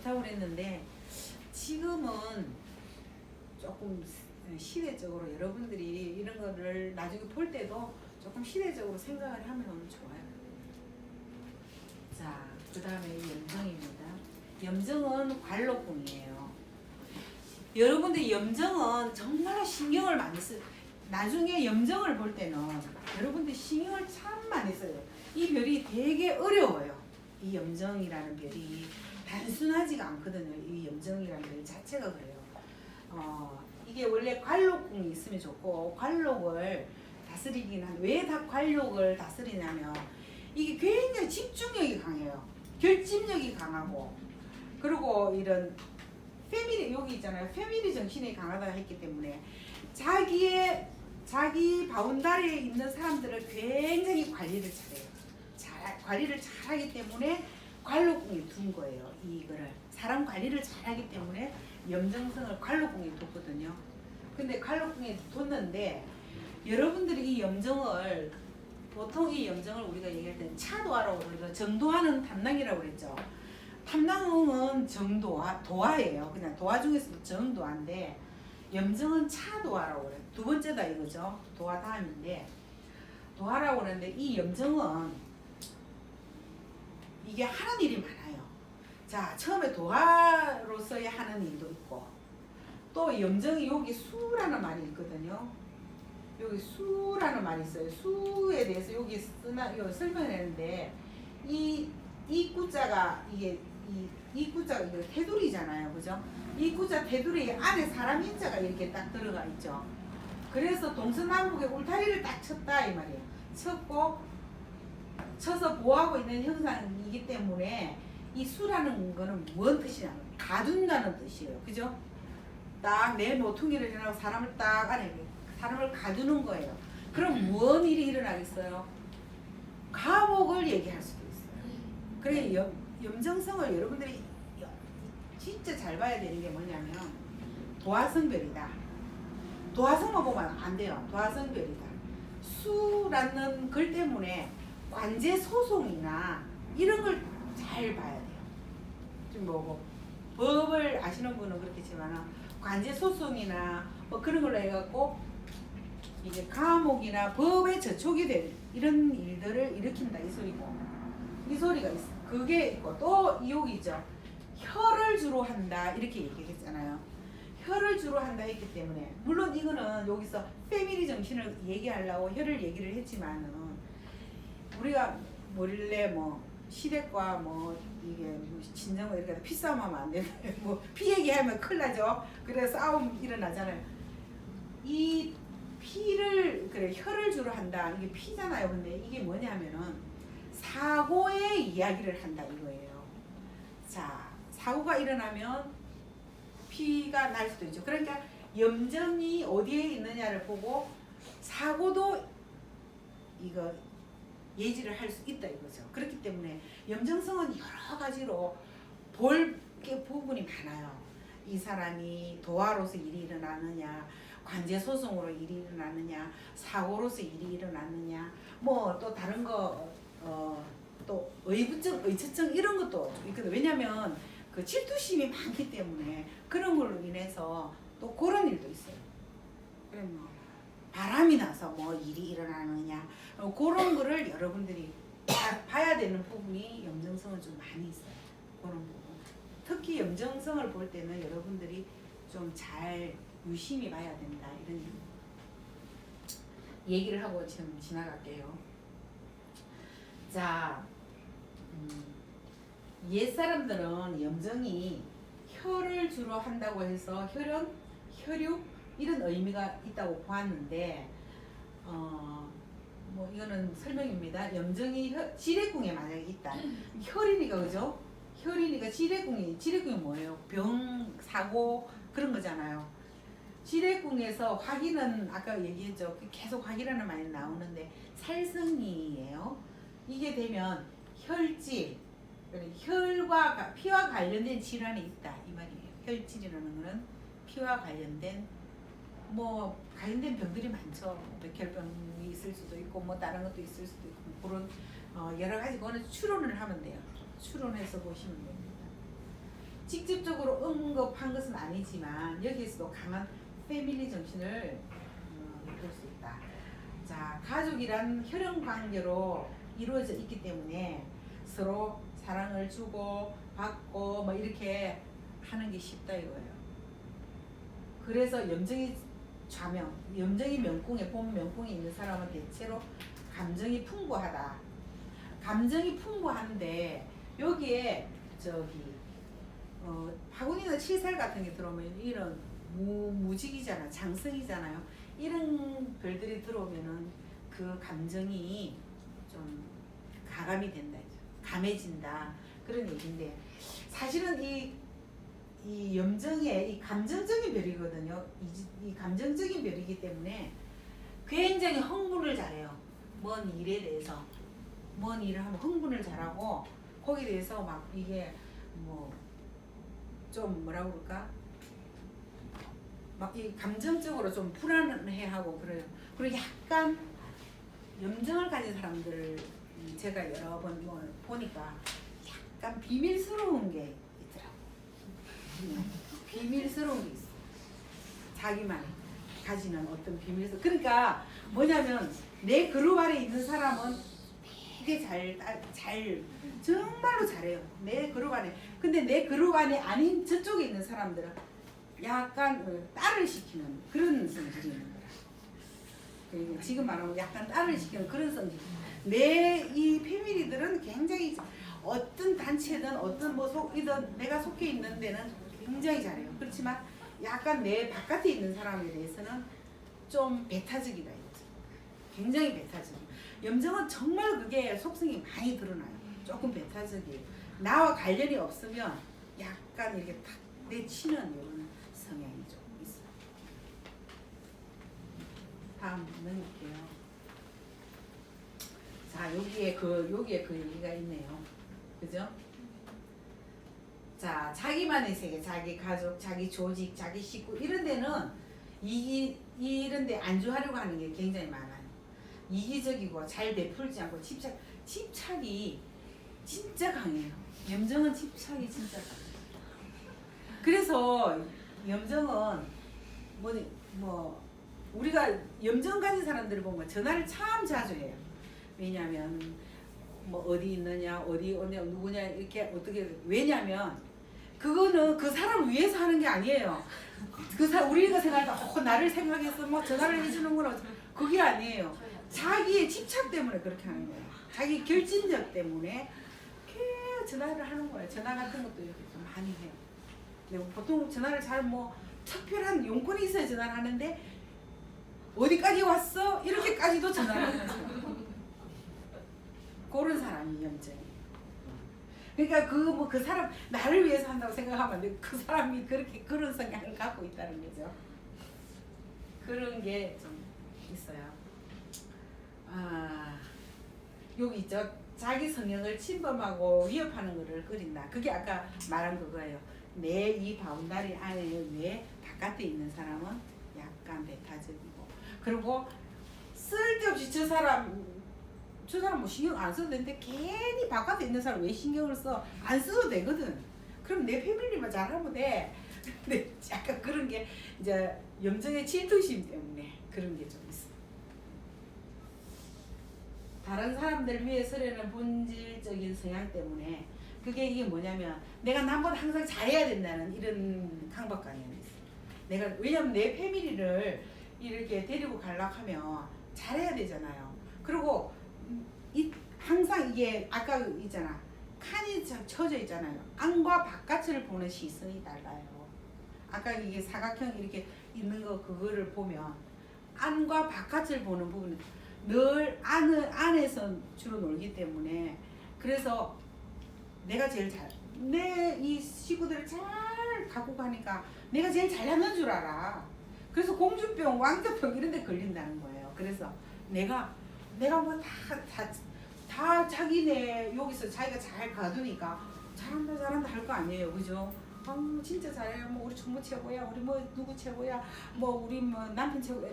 좋다고 그랬는데 지금은 조금 시대적으로 여러분들이 이런 거를 나중에 볼 때도 조금 시대적으로 생각을 하면 좋아요. 자, 그 다음에 염정입니다. 염정은 관록궁이에요. 여러분들 염정은 정말로 신경을 많이 써요. 나중에 염정을 볼 때는 여러분들 신경을 참 많이 써요. 이 별이 되게 어려워요. 이 염정이라는 별이 단순하지가 않거든요. 이 염정이라는 별 자체가 그래요. 이게 원래 관록궁이 있으면 좋고 관록을 다스리긴 한데 왜 다 관록을 다스리냐면 이게 굉장히 집중력이 강해요. 결집력이 강하고 그리고 이런 패밀리 여기 있잖아요. 패밀리 정신이 강하다 했기 때문에 자기 바운다리에 있는 사람들을 굉장히 관리를 잘해요. 관리를 잘하기 때문에 관록궁에 둔 거예요. 이거를 사람 관리를 잘하기 때문에 염정성을 관록궁에 뒀거든요. 근데 관록궁에 뒀는데 여러분들이 이 염정을 보통 이 염정을 우리가 얘기할 때는 차도화라고 그러죠. 정도화는 탐낭이라고 그랬죠. 탐낭은 정도화, 도화예요. 그냥 도화 중에서도 정도화인데 염정은 차도화라고 그래요. 두 번째다 이거죠. 도화 다음인데 도화라고 그러는데 이 염정은 이게 하는 일이 많아요. 자, 처음에 도화로서의 하는 일도 있고 또 염정이 여기 수라는 말이 있거든요. 여기 수라는 말이 있어요. 수에 대해서 여기 설명했는데 이 구자가 이 구자가 이거 테두리잖아요, 그죠? 이 구자 테두리 안에 사람 인자가 이렇게 딱 들어가 있죠. 그래서 동서남북의 울타리를 딱 쳤다 이 말이에요. 쳐서 보호하고 있는 형상이기 때문에 이 수라는 거는 뭔 뜻이냐면 가둔다는 뜻이에요, 그죠? 딱 내 모퉁이를 해놓고 사람을 딱 안에 사람을 가두는 거예요. 그럼 무슨 일이 일어나겠어요? 감옥을 얘기할 수도 있어요. 그래 염정성을 여러분들이 진짜 잘 봐야 되는 게 뭐냐면 도화성별이다. 도화성만 보면 안 돼요. 도화성별이다. 수라는 글 때문에 관제 소송이나 이런 걸 잘 봐야 돼요. 좀 법을 아시는 분은 그렇겠지만 관제 소송이나 뭐 그런 걸로 해갖고 이제 감옥이나 법에 저촉이 될 이런 일들을 일으킨다 이 소리고 이 소리가 있어. 그게 있고 또 여기 있죠. 혀를 주로 한다 이렇게 얘기했잖아요. 혀를 주로 한다 했기 때문에 물론 이거는 여기서 패밀리 정신을 얘기하려고 혀를 얘기를 했지만은 우리가 원래 뭐 시댁과 뭐 이게 친정과 이렇게 피싸움하면 안 되는데 뭐 피 얘기하면 큰일 나죠. 그래서 싸움 일어나잖아요. 이 피를 그래 혀를 주로 한다 이게 피잖아요. 근데 이게 뭐냐면은 사고의 이야기를 한다 이거예요. 자, 사고가 일어나면 피가 날 수도 있죠. 그러니까 염정이 어디에 있느냐를 보고 사고도 이거 예지를 할 수 있다 이거죠. 그렇기 때문에 염정성은 여러 가지로 볼 게 부분이 많아요. 이 사람이 도화로서 일이 일어나느냐, 관제 소송으로 일이 일어나느냐, 사고로서 일이 일어나느냐, 뭐 또 다른 거 또 의부증, 의처증 이런 것도 있거든. 왜냐면 그 질투심이 많기 때문에 그런 걸로 인해서 또 그런 일도 있어요. 그래 뭐 바람이 나서 뭐 일이 일어나느냐 그런 거를 여러분들이 봐야 되는 부분이 염정성은 좀 많이 있어요. 그런 부분. 특히 염정성을 볼 때는 여러분들이 좀 잘 유심히 봐야 된다 이런 얘기를 하고 지금 지나갈게요. 자, 옛사람들은 염정이 혀를 주로 한다고 해서 혈연, 혈육 이런 의미가 있다고 보았는데 뭐 이거는 설명입니다. 염정이 지뢰궁에 만약에 있다. 혈이니까 그죠? 혈이니까 지뢰궁이 뭐예요? 병, 사고 그런 거잖아요. 지뢰궁에서 화기는 아까 얘기했죠. 계속 화기라는 말이 나오는데 살성이에요. 이게 되면 혈질, 피와 관련된 질환이 있다 이 말이에요. 혈질이라는 거는 피와 관련된 뭐 관련된 병들이 많죠. 백혈병이 있을 수도 있고 뭐 다른 것도 있을 수도 있고 그런 여러 가지 그거는 추론을 하면 돼요. 추론해서 보시면 됩니다. 직접적으로 언급한 것은 아니지만 여기에서도 강한 패밀리 정신을 볼 수 있다. 자, 가족이란 혈연 관계로 이루어져 있기 때문에 서로 사랑을 주고 받고 뭐 이렇게 하는 게 쉽다 이거예요. 그래서 염정이 좌명, 염정이 명궁에 본 명궁에 있는 사람은 대체로 감정이 풍부하다. 감정이 풍부한데 여기에 저기 파군이나 칠살 같은 게 들어오면 이런 무직이잖아, 장성이잖아요. 이런 별들이 들어오면은 그 감정이 좀 가감이 된다, 감해진다 그런 얘기인데 사실은 이 염정의 이 감정적인 별이거든요. 이 감정적인 별이기 때문에 굉장히 흥분을 잘해요. 먼 일에 대해서 먼 일을 하면 흥분을 잘하고 거기에 대해서 막 이게 뭐 좀 뭐라고 그럴까? 막 이 감정적으로 좀 불안해하고 그래요. 그리고 약간 염정을 가진 사람들 제가 여러 번 보니까 약간 비밀스러운 게 있더라고. 비밀스러운 게 있어. 자기만 가지는 어떤 비밀스러운. 그러니까 뭐냐면 내 그룹 안에 있는 사람은 되게 잘 정말로 잘해요. 내 그룹 안에. 근데 내 그룹 안에 아닌 저쪽에 있는 사람들은 약간 딸을 시키는 그런 성질이 있는 거야. 그리고 지금 말하면 약간 딸을 시키는 그런 성질. 내 이 패밀리들은 굉장히 어떤 단체든 어떤 뭐 속이든 내가 속해 있는 데는 굉장히 잘해요. 그렇지만 약간 내 바깥에 있는 사람에 대해서는 좀 배타적이다 이거지. 굉장히 배타적. 염정은 정말 그게 속성이 많이 드러나요. 조금 배타적이에요. 나와 관련이 없으면 약간 이렇게 탁 내치는 이런 성향이 좀 있어요. 다음 넘길게요. 자, 여기에 그 얘기가 있네요. 그죠? 자, 자기만의 세계, 자기 가족, 자기 조직, 자기 식구 이런 데는 이런 데 안주하려고 하는 게 굉장히 많아요. 이기적이고 잘 베풀지 않고 집착이 진짜 강해요. 염정은 집착이 진짜 강해요. 그래서 염정은 우리가 염정 가진 사람들을 보면 전화를 참 자주 해요. 왜냐면 뭐 어디 있느냐, 어디 오냐, 누구냐 이렇게 어떻게. 왜냐면 그거는 그 사람을 위해서 하는 게 아니에요. 우리가 생각할 때 나를 생각해서 뭐 전화를 해주는 건 그게 아니에요. 자기의 집착 때문에 그렇게 하는 거예요. 자기 결집력 때문에 계속 전화를 하는 거예요. 전화 같은 것도 이렇게 좀 많이 해요. 근데 보통 전화를 잘 뭐 특별한 용건이 있어야 전화를 하는데 어디까지 왔어? 이렇게까지도 전화를 하죠. 그런 사람이 염증이. 그러니까 그 사람 나를 위해서 한다고 생각하면 안 돼. 그 사람이 그런 성향을 갖고 있다는 거죠. 그런 게 좀 있어요. 여기 있죠. 자기 성향을 침범하고 위협하는 것을 그린다. 그게 아까 말한 그거예요. 내 이 바운다리 안에 내 바깥에 있는 사람은 약간 배타적이고, 그리고 쓸데없이 저 사람 뭐 신경 안 써도 되는데 괜히 바깥에 있는 사람 왜 신경을 써? 안 써도 되거든. 그럼 내 패밀리만 잘하면 돼. 근데 약간 그런 게 이제 염정의 질투심 때문에 그런 게 좀 있어. 다른 사람들 위해 서려는 본질적인 성향 때문에 그게 이게 뭐냐면 내가 남보다 항상 잘해야 된다는 이런 강박관념이 있어. 왜냐면 내 패밀리를 이렇게 데리고 가려고 하면 잘해야 되잖아요. 그리고 항상 이게 아까 있잖아. 칸이 쳐져 있잖아요. 안과 바깥을 보는 시선이 달라요. 아까 이게 사각형 이렇게 있는 거 그거를 보면 안과 바깥을 보는 부분이 늘 안에서 주로 놀기 때문에 그래서 내가 제일 내 이 식구들을 잘 갖고 가니까 내가 제일 잘하는 줄 알아. 그래서 공주병, 왕자병 이런 데 걸린다는 거예요. 그래서 내가 뭐 다 자기네 여기서 자기가 잘 가두니까 잘한다 할 거 아니에요. 그죠? 진짜 잘해요. 뭐 우리 총무 최고야. 우리 뭐 누구 최고야. 뭐 우리 뭐 남편 최고야.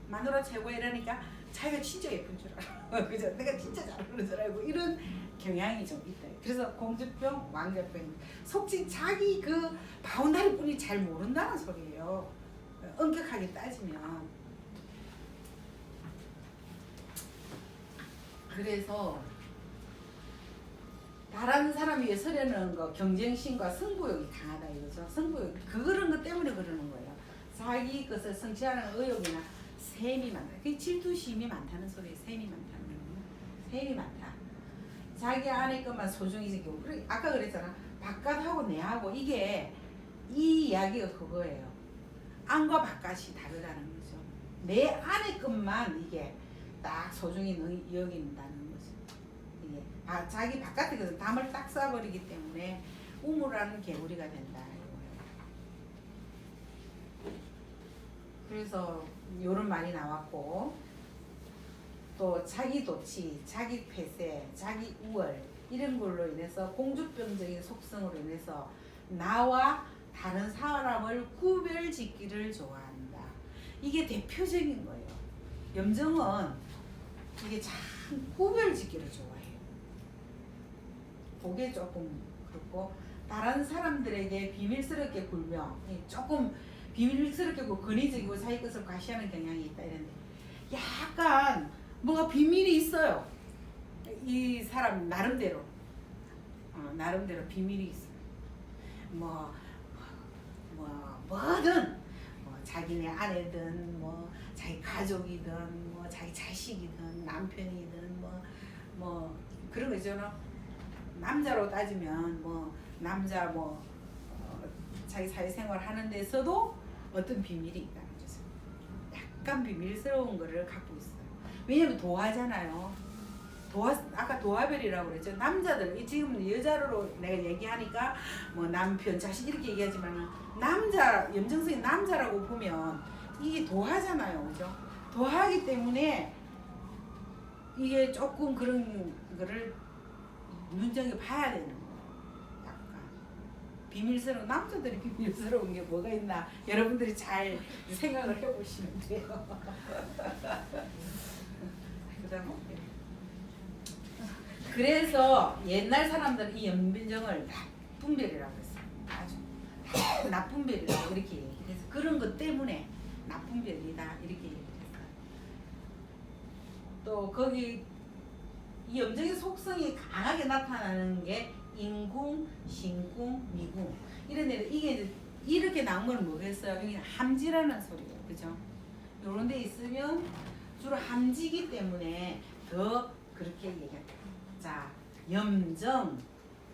마누라 최고야. 이러니까 자기가 진짜 예쁜 줄 알아. 그죠? 내가 진짜 잘하는 줄 알고 이런 경향이 좀 있다. 그래서 공주병, 왕자병. 속칭 자기 그 바운다리 뿐이 잘 모른다는 소리예요. 엄격하게 따지면. 그래서 다른 사람 위에 서려는 거 경쟁심과 승부욕이 강하다 이거죠. 승부욕 그런 것 때문에 그러는 거예요. 자기 것을 성취하는 의욕이나 셈이 많다. 그게 질투심이 많다는 소리예요. 셈이 많다는 거예요. 셈이 많다. 자기 안에 것만 소중히 지키고. 아까 그랬잖아. 바깥하고 내하고 이게 이 이야기가 그거예요. 안과 바깥이 다르다는 거죠. 내 안의 것만 이게 딱 소중히 여긴다는 거죠. 이게 자기 바깥의 것은 담을 딱 쏴버리기 때문에 우물하는 개구리가 된다. 그래서 요런 말이 나왔고, 또 자기 도취, 자기 폐쇄, 자기 우월 이런 걸로 인해서 공주병적인 속성으로 인해서 나와 다른 사람을 구별짓기를 좋아한다. 이게 대표적인 거예요. 염정은 이게 참 구별짓기를 좋아해요. 그게 조금 그렇고, 다른 사람들에게 비밀스럽게 굴며 조금 비밀스럽게 근위적이고 자기 것을 과시하는 경향이 있다 이랬는데, 약간 뭐가 비밀이 있어요. 이 사람 나름대로 나름대로 비밀이 있어요. 뭐든 자기네 아내든 자기 가족이든 자기 자식이든 남편이든 그런 거 있잖아. 남자로 따지면 남자 자기 사회생활 하는 데서도 어떤 비밀이 있다는 거죠. 약간 비밀스러운 거를 갖고 있어요. 왜냐면 도화잖아요. 아까 도화별이라고 그랬죠. 남자들, 지금 여자로 내가 얘기하니까 남편, 자식 이렇게 얘기하지만 염정성이 남자라고 보면 이게 도화잖아요. 그죠? 도화하기 때문에 이게 조금 그런 거를 눈여겨봐야 되는 거예요. 약간 비밀스러운, 남자들이 비밀스러운 게 뭐가 있나 여러분들이 잘 생각을 해보시면 돼요. 그다음 그래서 옛날 사람들은 이 연변정을 나쁜 별이라고 했어요. 아주 나쁜 별이라고 이렇게 얘기해서 그런 것 때문에 나쁜 별이다 이렇게 얘기했어요. 또 거기 이 염정의 속성이 강하게 나타나는 게 인궁, 신궁, 미궁 이런 데는 이게 이제 이렇게 나온 건 뭐겠어요? 여기 함지라는 소리예요, 그죠? 요런 데 있으면 주로 함지기 때문에 더 그렇게 얘기합니다. 자, 염정,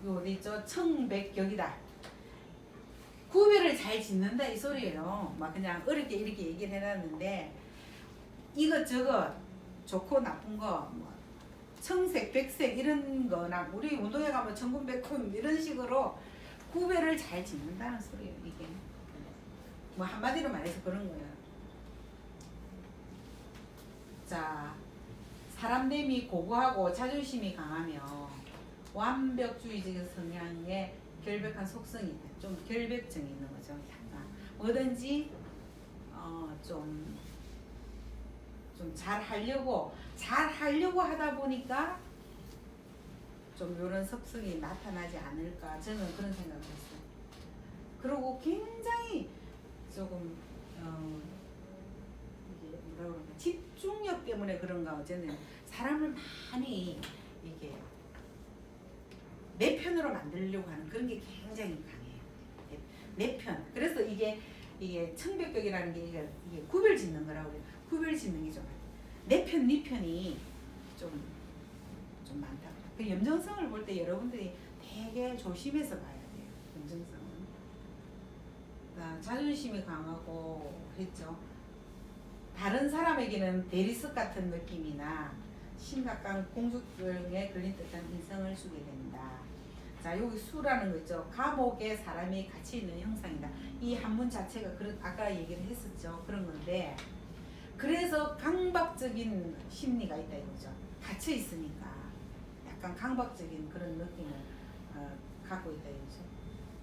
요 어디 있죠? 청백격이다. 구별을 잘 짓는다 이 소리예요. 막 그냥 어렵게 이렇게 얘기를 해놨는데 이것저것 좋고 나쁜 거, 청색, 백색 이런 거나 우리 운동회 가면 청군백군 이런 식으로 구별을 잘 짓는다는 소리예요. 이게 한마디로 말해서 그런 거예요. 자, 사람 내미 고고하고 자존심이 강하며 완벽주의적인 성향에 결백한 속성이 있다. 좀 결백증이 있는 거죠. 약간 뭐든지 좀 잘 하려고 하다 보니까 좀 이런 속성이 나타나지 않을까, 저는 그런 생각을 했어요. 그리고 굉장히 조금 이게 뭐라 그러나 집중력 때문에 그런가 어쨌든 사람을 많이 이게 내 편으로 만들려고 하는 그런 게 굉장히 강해요. 내 편. 그래서 이게 청백격이라는 게 이게 구별 짓는 거라고 해요. 구별 짓는 게 좀 내 편, 네 편이 좀 많다. 그 염정성을 볼 때 여러분들이 되게 조심해서 봐야 돼요. 염정성은. 자존심이 강하고 했죠. 다른 사람에게는 대리석 같은 느낌이나 심각한 공주병에 걸린 듯한 인성을 주게 된다. 자, 여기 수라는 거 있죠. 감옥에 사람이 갇혀 있는 형상이다. 이 한문 자체가 아까 얘기를 했었죠. 그런 건데, 그래서 강박적인 심리가 있다 이거죠. 갇혀 있으니까 약간 강박적인 그런 느낌을 갖고 있다 이거죠.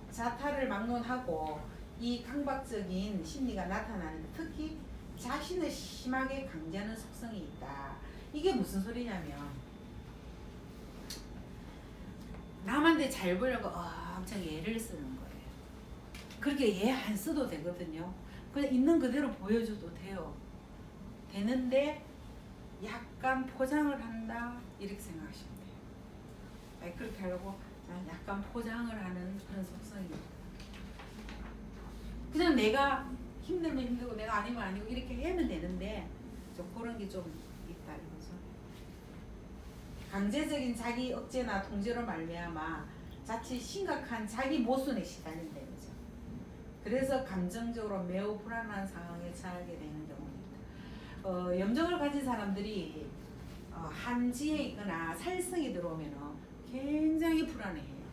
자타를 막론하고 이 강박적인 심리가 나타나는데 특히 자신을 심하게 강제하는 속성이 있다. 이게 무슨 소리냐면 남한테 잘 보려고 엄청 애를 쓰는 거예요. 그렇게 애 안 써도 되거든요. 그냥 있는 그대로 보여줘도 돼요. 되는데 약간 포장을 한다 이렇게 생각하시면 돼요. 아니, 그렇게 하려고 약간 포장을 하는 그런 속성이에요. 그냥 내가 힘들면 힘들고 내가 아니면 아니고 이렇게 하면 되는데 좀 그런 게 좀 있다 이거죠. 강제적인 자기 억제나 통제로 말미암아 자칫 심각한 자기 모순에 시달린다 이거죠. 그래서 감정적으로 매우 불안한 상황에 처하게 되는 경우입니다. 염증을 가진 사람들이 한지에 있거나 살성이 들어오면 굉장히 불안해해요.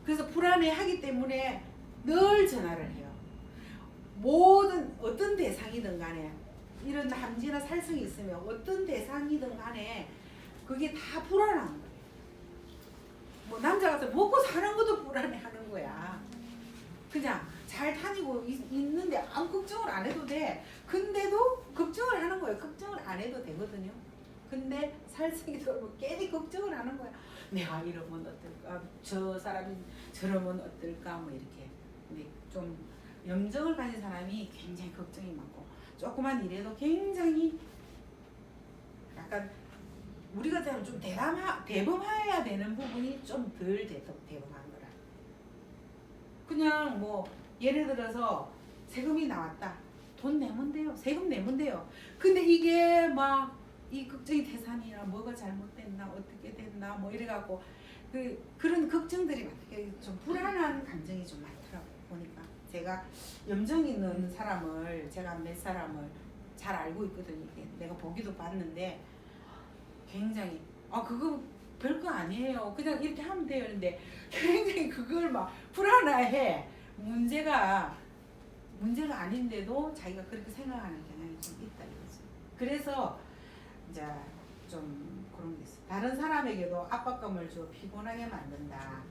그래서 불안해하기 때문에 늘 전화를 해요. 모든 어떤 대상이든 간에 이런 함지나 살성이 있으면 어떤 대상이든 간에 그게 다 불안한 거예요. 뭐 남자 같은 먹고 사는 것도 불안해하는 거야. 그냥 잘 다니고 있는데 아무 걱정을 안 해도 돼. 근데도 걱정을 하는 거예요. 걱정을 안 해도 되거든요. 근데 살성이 들어오면 괜히 걱정을 하는 거야. 내가 이러면 어떨까? 저 사람이 저러면 어떨까? 뭐 이렇게. 근데 좀 염증을 가진 사람이 굉장히 걱정이 많고 조그만 일에도 굉장히 약간 우리가 좀 대범해야 되는 부분이 좀 덜 대범한 거라. 그냥 뭐 예를 들어서 세금이 나왔다. 돈 내면 돼요. 세금 내면 돼요. 근데 이게 막 이 걱정이 태산이야. 뭐가 잘못됐나 어떻게 됐나 뭐 이래갖고 그런 걱정들이 많아요. 좀 불안한 감정이 좀 많더라고요. 보니까 제가 염증 있는 사람을 제가 몇 사람을 잘 알고 있거든요. 내가 보기도 봤는데 굉장히 그거 별거 아니에요. 그냥 이렇게 하면 돼요. 근데 굉장히 그걸 막 불안해해. 문제가 아닌데도 자기가 그렇게 생각하는 경향이 좀 있다 이거죠. 그래서 이제 좀 그런 게 있어. 다른 사람에게도 압박감을 줘 피곤하게 만든다.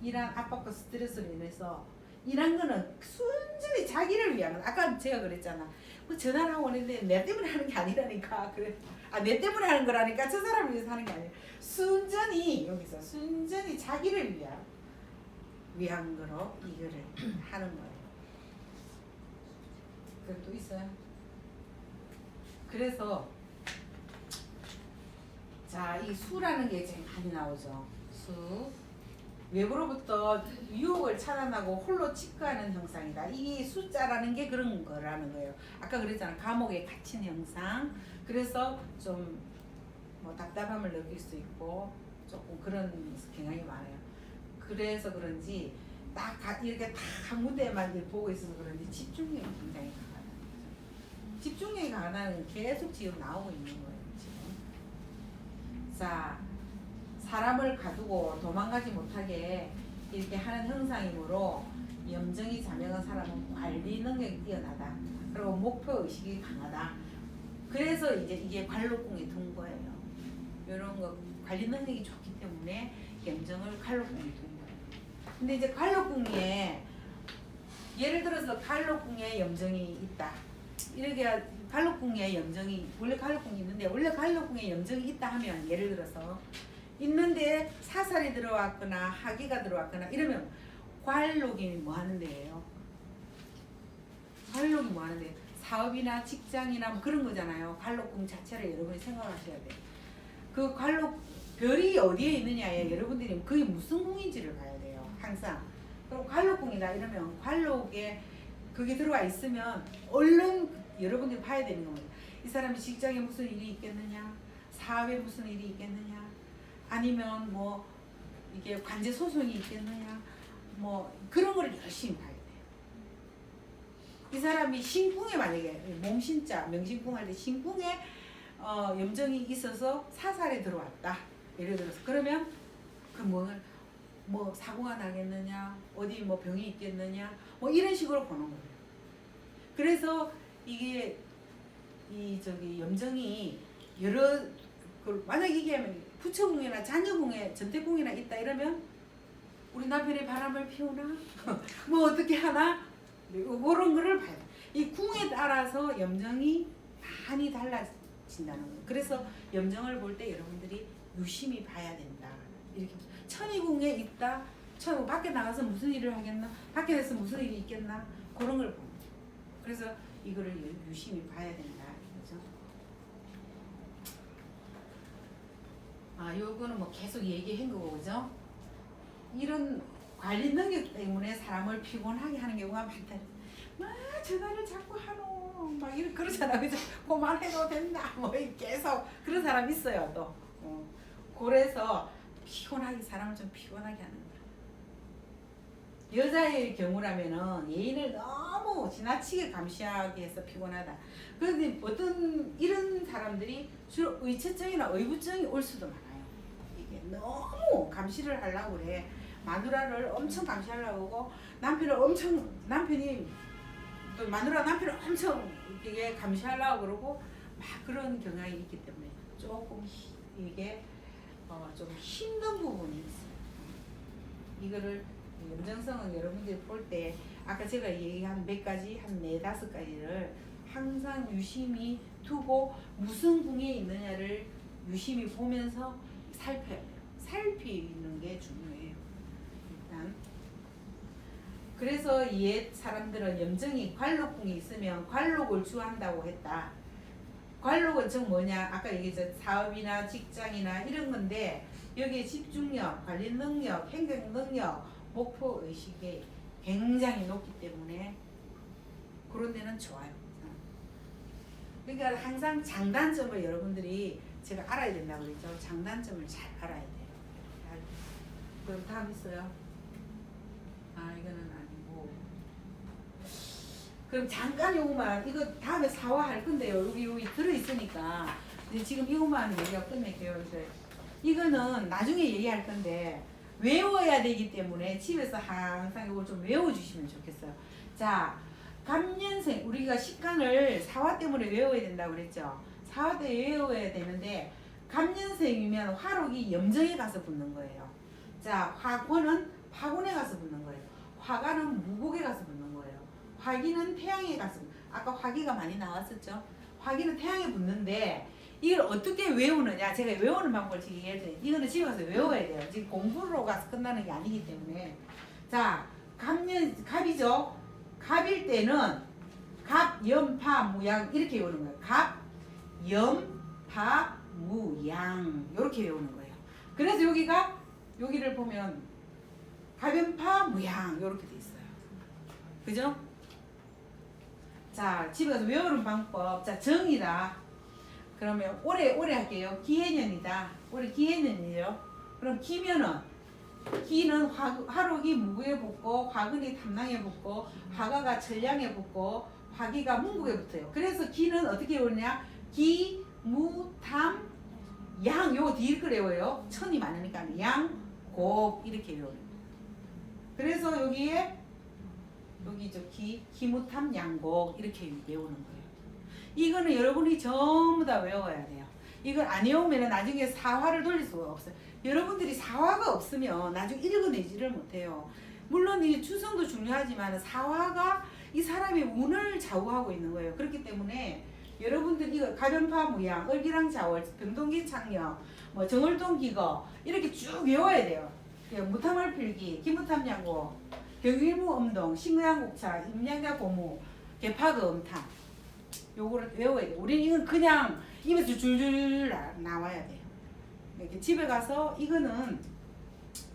이런 압박과 스트레스로 인해서 이런 거는 순전히 자기를 위한 거. 아까 제가 그랬잖아. 뭐 전화를 하고 오는데 내 때문에 하는 게 아니라니까. 그래. 내 때문에 하는 거라니까. 저 사람을 위해서 하는 게 아니야. 순전히 여기서 순전히 자기를 위한 거로 이거를 하는 거예요. 그게 또 있어요. 그래서 자, 이 수라는 게 제일 많이 나오죠. 수. 외부로부터 유혹을 차단하고 홀로 직거하는 형상이다. 이 숫자라는 게 그런 거라는 거예요. 아까 그랬잖아. 감옥에 갇힌 형상. 그래서 좀 뭐 답답함을 느낄 수 있고 조금 그런 경향이 많아요. 그래서 그런지 딱 이렇게 딱 한 군데만 보고 있어서 그런지 집중력이 굉장히 강하다. 집중력이 강하다는 계속 지금 나오고 있는 거예요. 지금. 자, 사람을 가두고 도망가지 못하게 이렇게 하는 형상이므로 염증이 자명한 사람은 관리 능력이 뛰어나다. 그리고 목표 의식이 강하다. 그래서 이제 이게 관록궁에 둔 거예요. 이런 거 관리 능력이 좋기 때문에 염증을 관록궁에 둔 거예요. 근데 이제 관록궁에 예를 들어서 관록궁에 염증이 있다. 이렇게 관록궁에 염증이 원래 관록궁이 있는데 원래 관록궁에 염증이 있다 하면 예를 들어서 있는데 사살이 들어왔거나 하기가 들어왔거나 이러면 관록이 뭐 하는 데예요? 관록이 뭐 하는 데? 사업이나 직장이나 뭐 그런 거잖아요. 관록궁 자체를 여러분이 생각하셔야 돼요. 그 관록 별이 어디에 있느냐에 여러분들이 그게 무슨 궁인지를 봐야 돼요. 항상. 그럼 관록궁이다 이러면 관록에 그게 들어와 있으면 얼른 여러분들이 봐야 되는 겁니다. 이 사람이 직장에 무슨 일이 있겠느냐? 사업에 무슨 일이 있겠느냐? 아니면 뭐 이게 관제 소송이 있겠느냐? 뭐 그런 거를 열심히 봐야 돼요. 이 사람이 신궁에 만약에 몸신자 명신궁 할 때 신궁에 염증이 있어서 사살에 들어왔다. 예를 들어서 그러면 그 뭐 사고가 나겠느냐? 어디 뭐 병이 있겠느냐? 뭐 이런 식으로 보는 거예요. 그래서 이게 이 염증이 여러 만약 이게 부처궁이나 자녀궁에 전태궁이나 있다 이러면 우리 남편이 바람을 피우나 뭐 어떻게 하나 그런 거를 봐야 돼. 이 궁에 따라서 염증이 많이 달라진다는 거예요. 그래서 염증을 볼 때 여러분들이 유심히 봐야 된다. 이렇게 천이궁에 있다. 밖에 나가서 무슨 일을 하겠나? 밖에서 무슨 일이 있겠나? 그런 걸 봅니다. 그래서 이거를 유심히 봐야 된다. 그죠? 요거는 뭐 계속 얘기한 거고, 그죠? 이런 관리 능력 때문에 사람을 피곤하게 하는 경우가 많다. 전화를 자꾸 하노. 막 이런 그러잖아. 그죠? 그만해도 된다. 뭐 계속 그런 사람 있어요, 또. 그래서 피곤하게 사람을 좀 피곤하게 하는 거야. 여자의 경우라면은 예의를 너무 지나치게 감시하게 해서 피곤하다. 그런데 어떤 이런 사람들이 주로 의처증이나 의부증이 올 수도 많아요. 이게 너무 감시를 하려고 그래. 마누라를 엄청 감시하려고 하고 남편이 또 마누라 남편을 엄청 이게 감시하려고 그러고 막 그런 경향이 있기 때문에 조금 이게 좀 힘든 부분이 있어요. 이거를 염정성은 여러분들이 볼 때 아까 제가 얘기한 몇 가지 한 4-5가지를 항상 유심히 두고 무슨 궁에 있느냐를 유심히 보면서 살펴야 돼요. 살피는 게 중요해요. 일단 그래서 옛 사람들은 염정이 관록궁에 있으면 관록을 주한다고 했다. 관록은 즉 뭐냐? 아까 얘기했죠. 사업이나 직장이나 이런 건데 여기에 집중력, 관리 능력, 행동 능력, 목표 의식이 굉장히 높기 때문에 그런 데는 좋아요. 그러니까 항상 장단점을 여러분들이 제가 알아야 된다고 그랬죠. 장단점을 잘 알아야 돼요. 그럼 다음 있어요. 이거는 아니고. 그럼 잠깐 요거만 이거 다음에 사화할 건데요. 여기 들어있으니까 이제 지금 이것만 얘기가 끝낼게요. 이제 이거는 나중에 얘기할 건데 외워야 되기 때문에 집에서 항상 이걸 좀 외워주시면 좋겠어요. 자, 갑년생 우리가 식간을 사화 때문에 외워야 된다고 그랬죠. 사화 때 외워야 되는데 갑년생이면 화록이 염정에 가서 붙는 거예요. 자, 화권은 파곤에 가서 붙는 거예요. 화가는 무곡에 가서 붙는 거예요. 화기는 태양에 가서 아까 화기가 많이 나왔었죠. 화기는 태양에 붙는데 이걸 어떻게 외우느냐 제가 외우는 방법을 지금 얘기할 때 이거는 집에 가서 외워야 돼요. 지금 공부로 가서 끝나는 게 아니기 때문에 자 갑이죠. 갑일 때는 갑, 염, 파, 무양 이렇게 외우는 거예요. 갑, 염, 파, 무양 이렇게 외우는 거예요. 그래서 여기를 보면 갑연파 무양 이렇게 돼 있어요. 그죠? 자 집에 가서 외우는 방법. 자 정이다. 그러면 올해 할게요. 기해년이다. 올해 기해년이죠. 그럼 기면은 기는 화록이 무구에 붙고 화근이 탐낭에 붙고 화가가 천량에 붙고 화기가 문국에 붙어요. 그래서 기는 어떻게 외우냐? 기, 무, 탐, 양 요거 뒤를 거 외워요. 천이 많으니까 양, 곡 이렇게 외우는 거예요. 그래서 여기에 여기죠. 기무탐, 양곡 이렇게 외우는 거예요. 이거는 여러분이 전부 다 외워야 돼요. 이걸 안 외우면 나중에 사화를 돌릴 수가 없어요. 여러분들이 사화가 없으면 나중에 읽어내지를 못해요. 물론 이 추성도 중요하지만 사화가 이 사람의 운을 좌우하고 있는 거예요. 그렇기 때문에 여러분들 이거 가변파 무양, 을기랑 자월, 병동기 창력, 뭐 정월동 기거 이렇게 쭉 외워야 돼요. 무탐월 필기, 기무탐양고, 경일무 음동, 식량곡차, 임양자 고무, 개파그 음탐 요거를 외워야 돼요. 우리는 이건 그냥 입에서 줄줄 나와야 돼요. 이렇게 집에 가서 이거는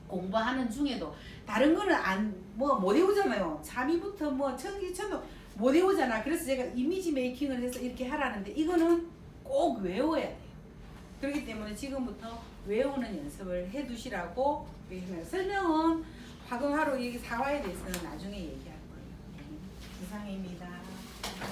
공부하는 중에도 다른 거는 못 외우잖아요. 잠이부터 뭐 천기천도 못 외우잖아. 그래서 제가 이미지 메이킹을 해서 이렇게 하라는데 이거는 꼭 외워야 돼요. 그렇기 때문에 지금부터 외우는 연습을 해두시라고 설명은 화금하로 사화에 대해서는 나중에 얘기할 거예요. 이상입니다.